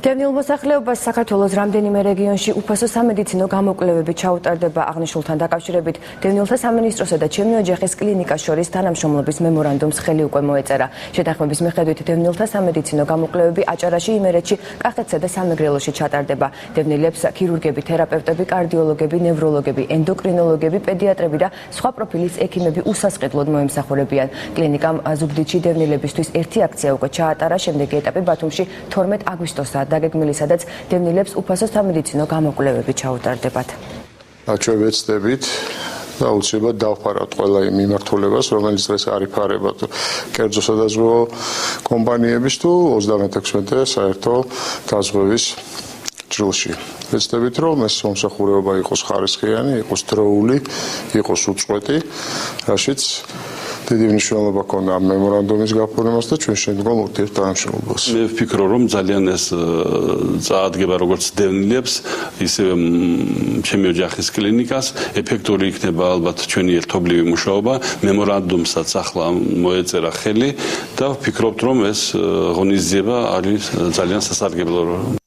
დევნილ მოსახლეობას საქართველოს რამდენიმე რეგიონში უფასო სამედიცინო გამოკვლევები ჩაუტარდება აღნიშნულთან დაკავშირებით დევნილთა სამინისტროსა და ჩემი ოჯახის კლინიკას შორის თანამშრომლობის მემორანდუმს ხელი უკვე მოეწერა. შეთანხმების მიხედვით დევნილთა სამედიცინო გამოკვლევები აჭარაში, იმერეთში, კახეთსა და სამეგრელოში ჩატარდება. დევნილებს ქირურგები, თერაპევტები, კარდიოლოგები, ნევროლოგები, ენდოკრინოლოგები, პედიატრები და სხვა პროფილის ექიმები უსასყიდლოდ მოემსახურებიან. კლინიკამ ზუგდიდში დევნილებისთვის ერთი აქცია უკვე ჩაატარა, შემდეგი ეტაპი ბათუმში 12 აგვისტოსაა დაგეგმილი, სადაც დევნილებს უფასო სამედიცინო გამოკვლევები ჩაუტარდებათ. ჩვენ ვეცდებით და უცებად დავფარავთ ყველა იმ მიმართულებას, რომელიც დღეს არ იფარება კერძო სადაზღვევო კომპანიების თუ 36 საერთო დაზღვევის ჯილში. ვეცდებით, რომ ეს მომსახურება იყოს ხარისხიანი, იყოს დროული, იყოს უწყვეტი, რაშიც დიდი მნიშვნელობა ქონდა ამ მემორანდუმის გაფორმებას და ჩვენ შემდგომ ურთიერთდანაშრომლობას. მე ვფიქრობ, რომ ძალიან ეს წაადგება როგორც დევნილებს, ისე ჩემი ოჯახის კლინიკას, ეფექტური იქნება ალბათ ჩვენი ერთობლივი მუშაობა. მემორანდუმსაც ახლა მოეწერა ხელი და ვფიქრობთ, რომ ეს ღონისძიება არის ძალიან სასარგებლო.